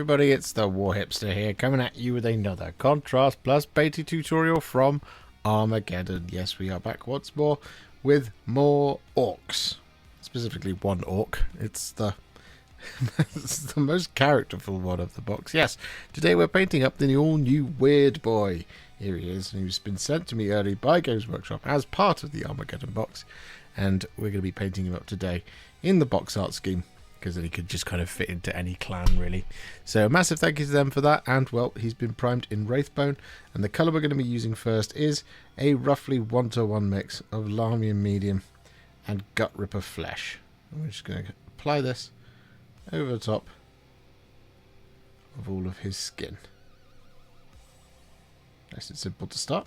everybody, it's the Warhipster here, coming at you with another Contrast Plus beta tutorial from Armageddon. Yes, we are back once more with more orcs. Specifically one orc. It's the it's the most characterful one of the box. Yes, today we're painting up the all-new Weirdboy. Here he is, and he's been sent to me early by Games Workshop as part of the Armageddon box, and we're going to be painting him up today in the box art scheme, because then he could just kind of fit into any clan, really. So a massive thank you to them for that. And, well, he's been primed in Wraithbone. And the colour we're going to be using first is a roughly 1-to-1 mix of Lahmian Medium and Gutrippa Flesh. And we're just going to apply this over the top of all of his skin. Nice and simple to start.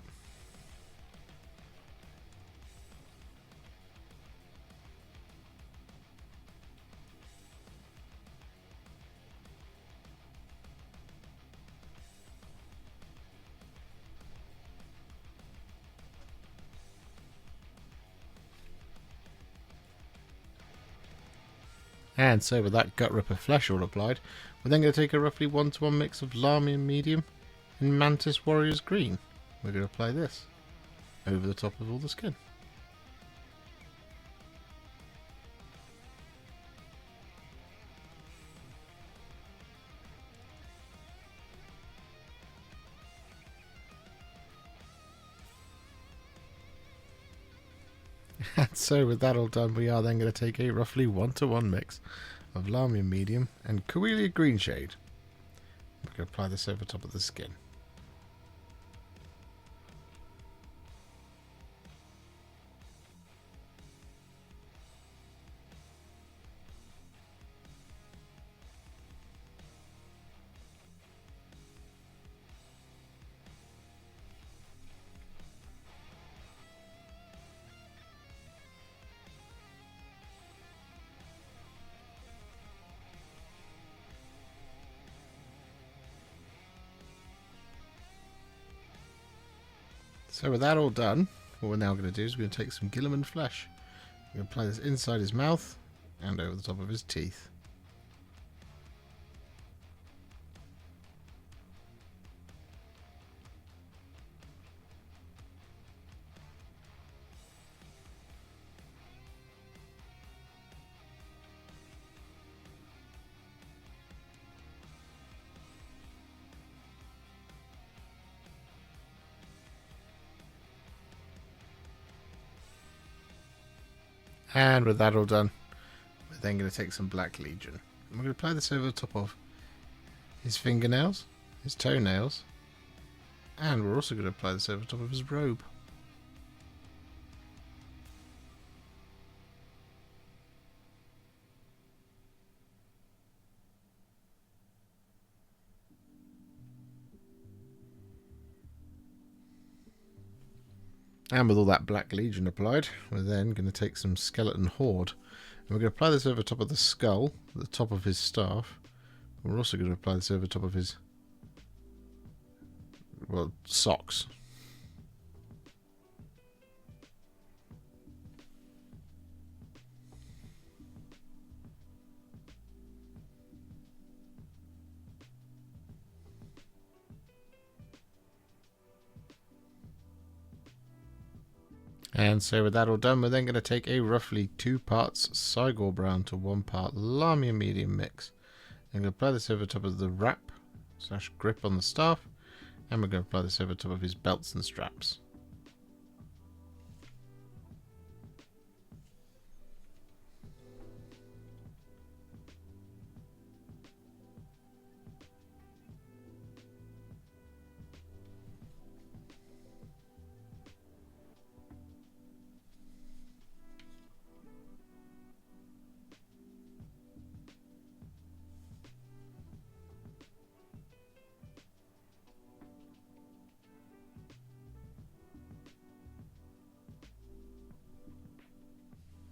And so with that Gutrippa Flesh all applied, we're then going to take a roughly 1-to-1 mix of Lahmian Medium and Mantis Warriors Green. We're going to apply this over the top of all the skin. And so with that all done, we are then going to take a roughly 1-to-1 mix of Lahmian Medium and Coelia Greenshade. We're going to apply this over top of the skin. So with that all done, what we're now going to do is we're going to take some Guilliman Flesh. We're going to apply this inside his mouth and over the top of his teeth. And with that all done, we're then going to take some Black Legion. And we're going to apply this over the top of his fingernails, his toenails, and we're also going to apply this over the top of his robe. And with all that Black Legion applied, we're then going to take some Skeleton Horde. And we're going to apply this over the top of the skull, the top of his staff. We're also going to apply this over the top of his, well, socks. And so with that all done, we're then going to take a roughly 2 parts Cygor Brown to 1 part Lahmian Medium mix. I'm going to apply this over the top of the wrap / grip on the staff, and we're going to apply this over the top of his belts and straps.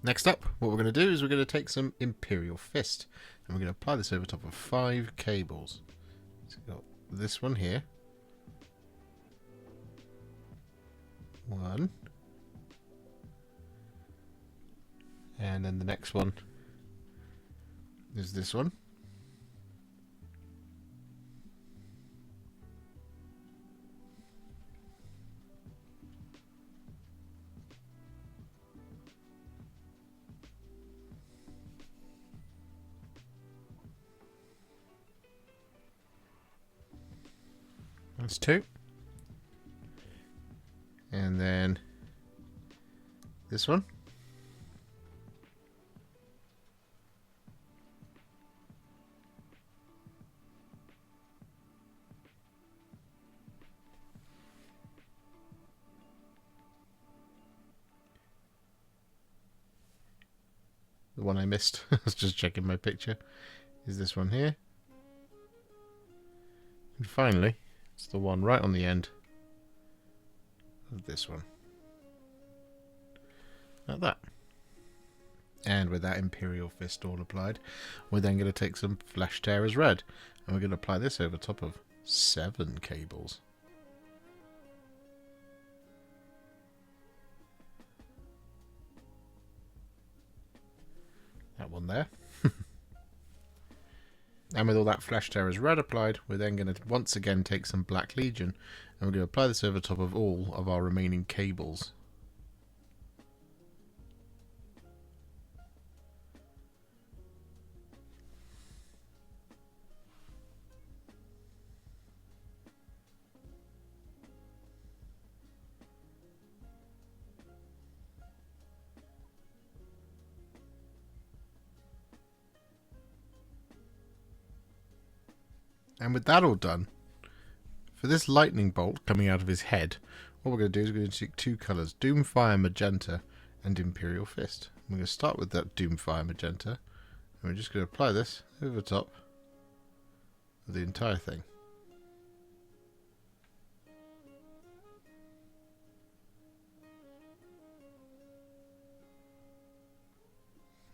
Next up, what we're going to do is we're going to take some Imperial Fist, and we're going to apply this over top of 5 cables. So we've got this one here. 1. And then the next one is this one. That's 2. And then this one. The one I missed, I was just checking my picture, is this one here. And finally, it's the one right on the end of this one. Like that. And with that Imperial Fist all applied, we're then going to take some Flesh Tearers Red. And we're going to apply this over top of 7 cables. That one there. And with all that Flesh Tearers Red applied, we're then going to once again take some Black Legion and we're going to apply this over top of all of our remaining cables. And with that all done, for this lightning bolt coming out of his head, what we're going to do is we're going to take 2 colours, Doomfire Magenta and Imperial Fist. We're going to start with that Doomfire Magenta, and we're just going to apply this over the top of the entire thing.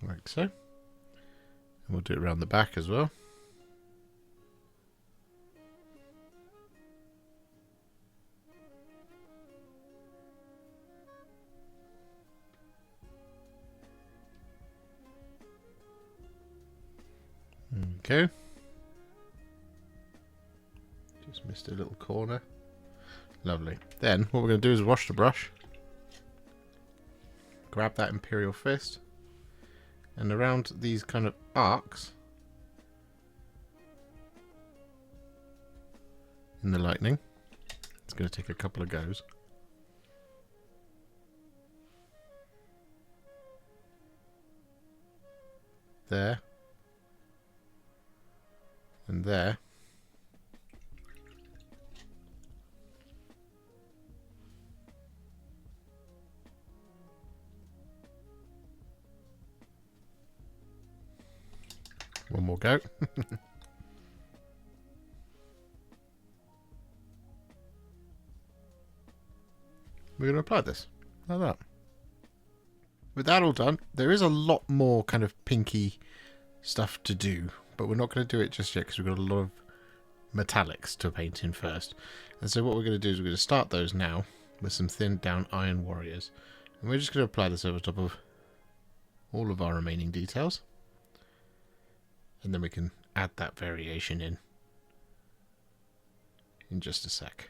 Like so. And we'll do it around the back as well. Okay. Just missed a little corner. Lovely. Then what we're going to do is wash the brush. Grab that Imperial Fist. And around these kind of arcs in the lightning. It's going to take a couple of goes. There. And there. One more go. We're going to apply this like that. With that all done, there is a lot more kind of pinky stuff to do, but we're not going to do it just yet because we've got a lot of metallics to paint in first. And so what we're going to do is we're going to start those now with some thinned down Iron Warriors. And we're just going to apply this over top of all of our remaining details. And then we can add that variation in just a sec.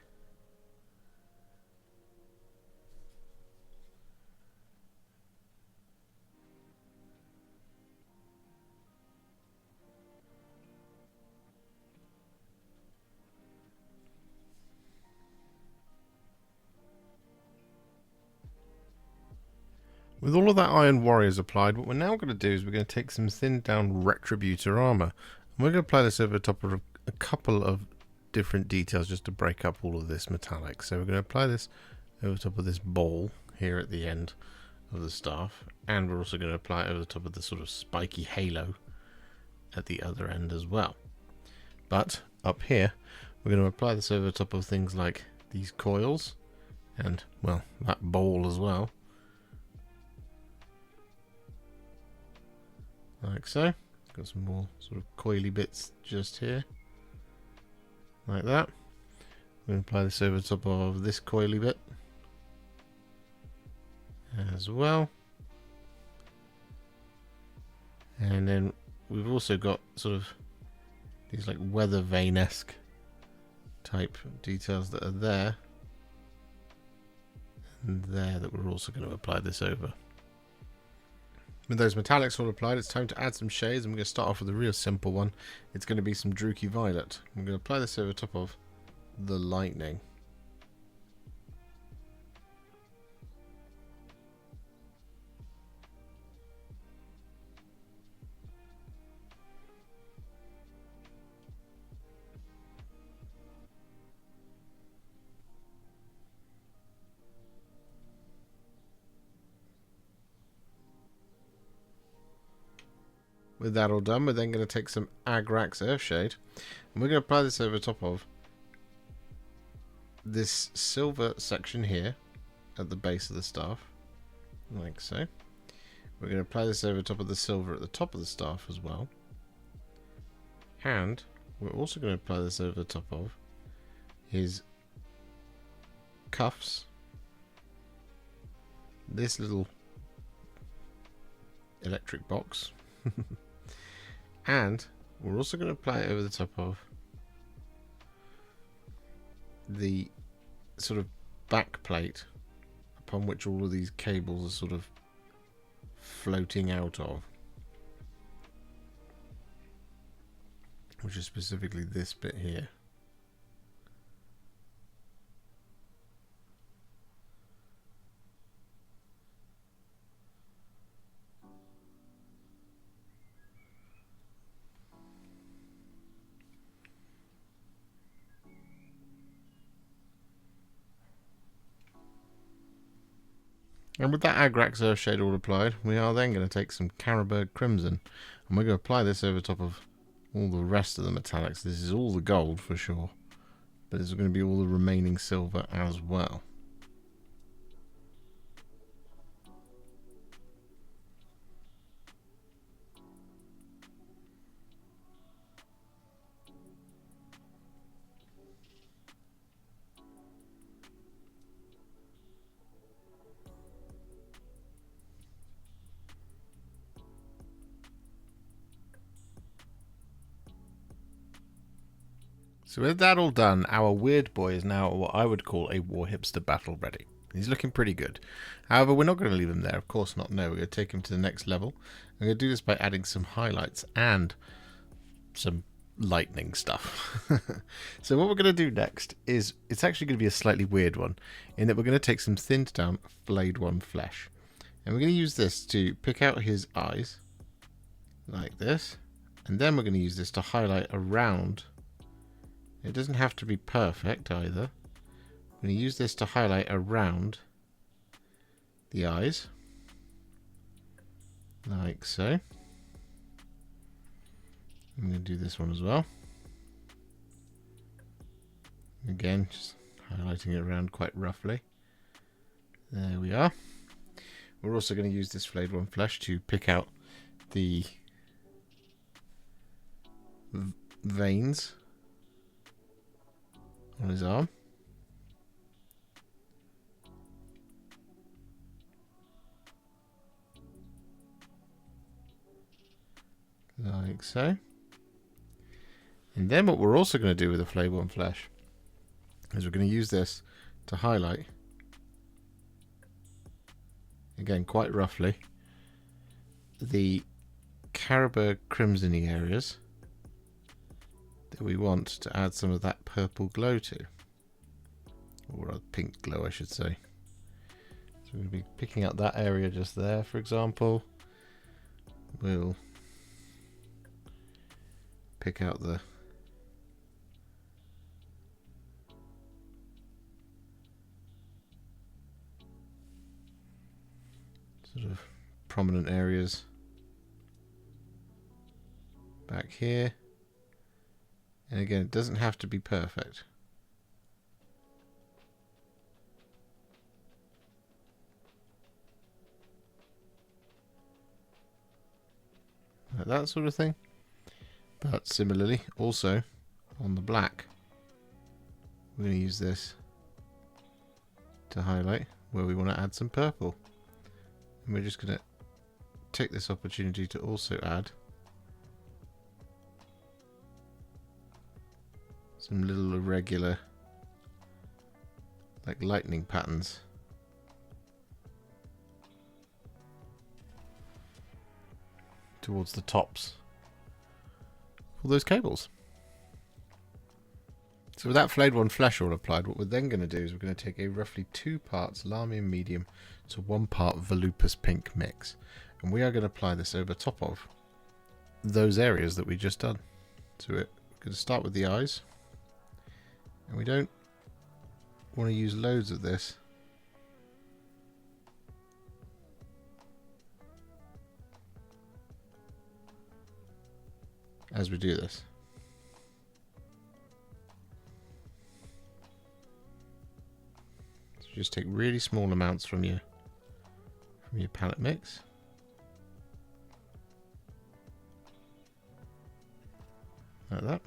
With all of that Iron Warriors applied, what we're now going to do is we're going to take some thinned down Retributor Armour. And we're going to apply this over the top of a couple of different details just to break up all of this metallic. So we're going to apply this over the top of this ball here at the end of the staff. And we're also going to apply it over the top of the sort of spiky halo at the other end as well. But up here, we're going to apply this over the top of things like these coils and, well, that ball as well. Like so. Got some more sort of coily bits just here. Like that. I'm going to apply this over the top of this coily bit as well. And then we've also got sort of these like weather vane-esque type details that are there and there that we're also going to apply this over. With those metallics all applied, it's time to add some shades, and we're going to start off with a real simple one. It's going to be some Druchii Violet. I'm going to apply this over top of the lightning. With that all done, we're then going to take some Agrax Earthshade, and we're going to apply this over top of this silver section here at the base of the staff, like so. We're going to apply this over top of the silver at the top of the staff as well, and we're also going to apply this over the top of his cuffs, this little electric box. And we're also going to apply it over the top of the sort of back plate upon which all of these cables are sort of floating out of, which is specifically this bit here. And with that Agrax Earthshade all applied, we are then going to take some Carroburg Crimson, and we're going to apply this over top of all the rest of the metallics. This is all the gold for sure, but this is going to be all the remaining silver as well. So with that all done, our Weirdboy is now what I would call a Warhipster battle ready. He's looking pretty good. However, we're not going to leave him there, of course not. No, we're going to take him to the next level. We're going to do this by adding some highlights and some lightning stuff. So what we're going to do next is, it's actually going to be a slightly weird one, in that we're going to take some thinned down Flayed One Flesh. And we're going to use this to pick out his eyes, like this. And then we're going to use this to highlight around. It doesn't have to be perfect either. I'm going to use this to highlight around the eyes, like so. I'm going to do this one as well. Again, just highlighting it around quite roughly. There we are. We're also going to use this Flayed One Flesh to pick out the veins on his arm. Like so. And then what we're also going to do with the Flayed One Flesh is we're going to use this to highlight, again quite roughly, the Carroburg Crimson-y areas that we want to add some of that purple glow to, or a pink glow I should say. So we're going to be picking up that area just there, for example. We'll pick out the sort of prominent areas back here. And again, it doesn't have to be perfect. Like that sort of thing. But similarly, also on the black, we're going to use this to highlight where we want to add some purple. And we're just going to take this opportunity to also add some little irregular, like lightning patterns towards the tops of those cables. So So with that Flayed One Flesh all applied, what we're then going to do is we're going to take a roughly 2 parts Lahmian Medium to 1 part Volupus Pink mix. And we are going to apply this over top of those areas that we just done. So we're going to start with the eyes. And we don't want to use loads of this. As we do this. So just take really small amounts from your palette mix. Like that.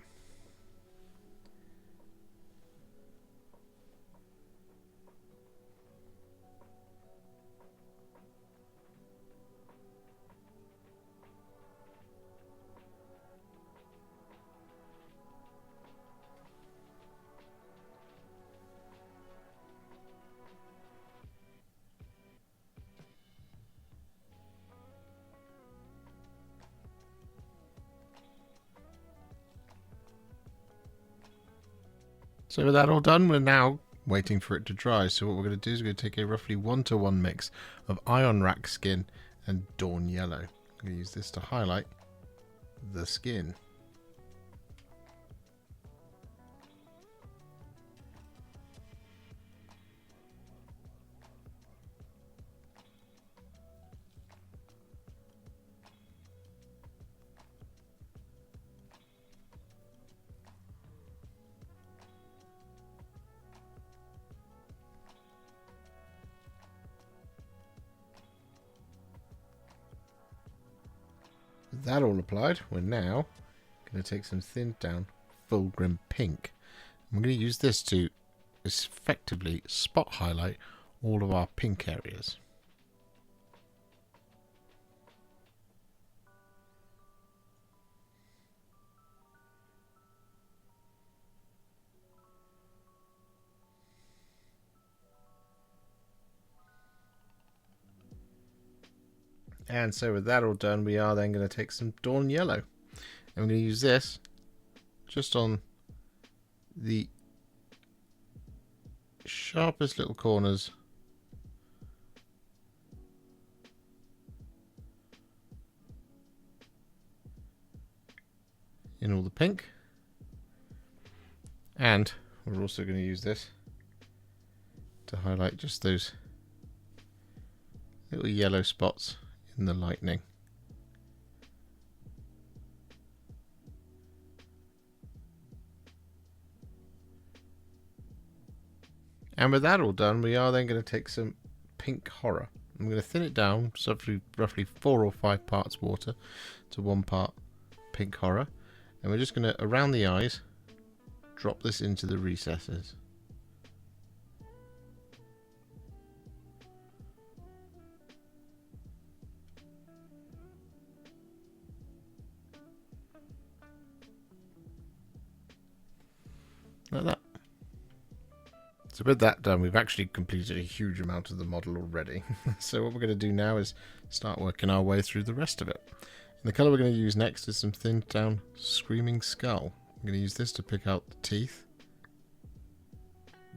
So with that all done, we're now waiting for it to dry. So what we're going to do is we're going to take a roughly 1-to-1 mix of Ionrach Skin and Dorn Yellow. I'm going to use this to highlight the skin. With that all applied, we're now going to take some thinned down Fulgrim Pink. I'm going to use this to effectively spot highlight all of our pink areas. And so with that all done, we are then going to take some Dorn Yellow. And we're going to use this just on the sharpest little corners in all the pink. And we're also going to use this to highlight just those little yellow spots in the lightning. And with that all done, we are then going to take some pink horror. I'm going to thin it down, so roughly 4 or 5 parts water to 1 part pink horror. And we're just going to, around the eyes, drop this into the recesses. Like that. So with that done, we've actually completed a huge amount of the model already. So what we're going to do now is start working our way through the rest of it. And the colour we're going to use next is some thinned down Screaming Skull. I'm going to use this to pick out the teeth,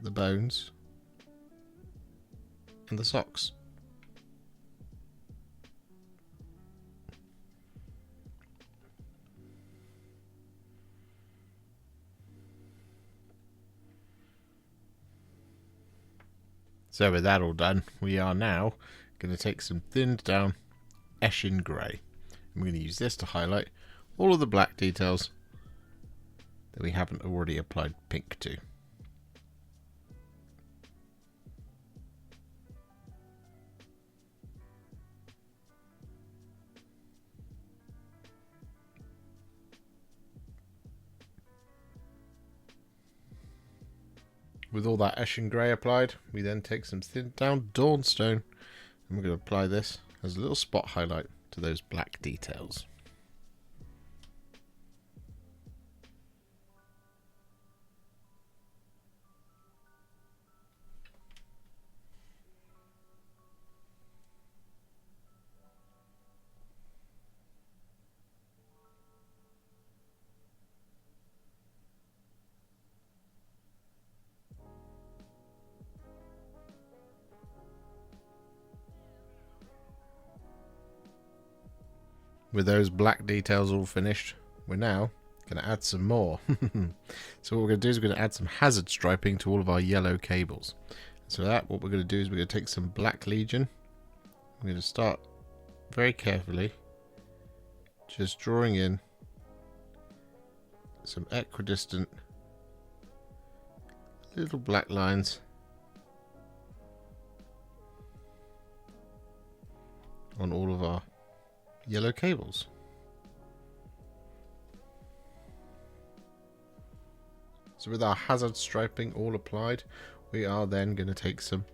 the bones, and the socks. So with that all done, we are now going to take some thinned down Eshin Grey. And we're going to use this to highlight all of the black details that we haven't already applied pink to. With all that Eshin Grey applied, we then take some thinned down Dawnstone, and we're going to apply this as a little spot highlight to those black details. with those black details all finished, we're now going to add some more. So what we're going to do is we're going to add some hazard striping to all of our yellow cables. So that, what we're going to do is we're going to take some Black Legion. We're going to start very carefully, just drawing in some equidistant little black lines on all of our yellow cables. So with our hazard striping all applied, we are then going to take some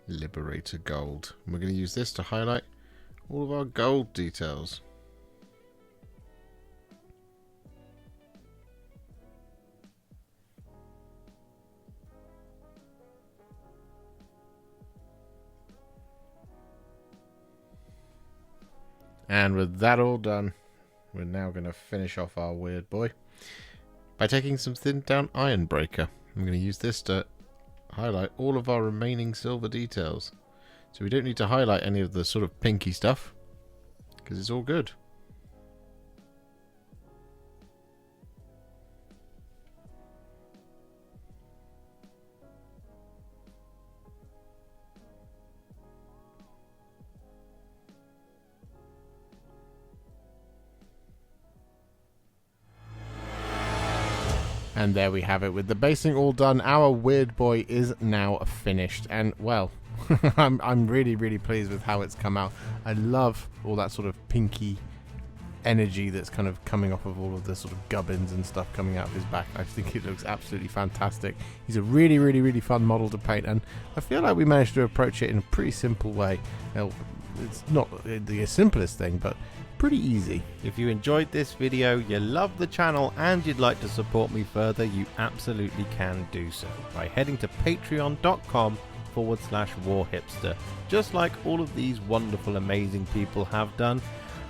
Liberator Gold. And we're going to use this to highlight all of our gold details. And with that all done, we're now going to finish off our Weirdboy by taking some thinned down Ironbreaker. I'm going to use this to highlight all of our remaining silver details. So we don't need to highlight any of the sort of pinky stuff, because it's all good. And there we have it. With the basing all done, our Weirdboy is now finished. And, well, I'm really, really pleased with how it's come out. I love all that sort of pinky energy that's kind of coming off of all of the sort of gubbins and stuff coming out of his back. I think it looks absolutely fantastic. He's a really, really, really fun model to paint. And I feel like we managed to approach it in a pretty simple way. Now, it's not the simplest thing, but pretty easy. If you enjoyed this video, you love the channel, and you'd like to support me further, you absolutely can do so by heading to patreon.com/warhipster, just like all of these wonderful, amazing people have done.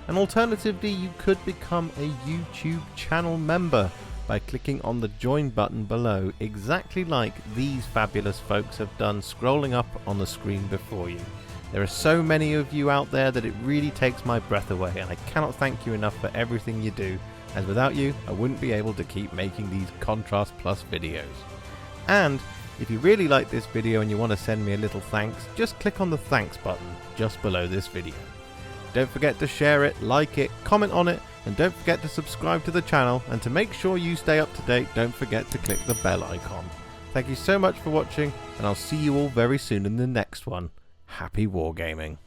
And alternatively, you could become a YouTube channel member by clicking on the join button below, exactly like these fabulous folks have done, scrolling up on the screen before you. There are so many of you out there that it really takes my breath away, and I cannot thank you enough for everything you do, as without you I wouldn't be able to keep making these Contrast Plus videos. And if you really like this video and you want to send me a little thanks, just click on the thanks button just below this video. Don't forget to share it, like it, comment on it, and don't forget to subscribe to the channel, and to make sure you stay up to date, don't forget to click the bell icon. Thank you so much for watching, and I'll see you all very soon in the next one. Happy wargaming.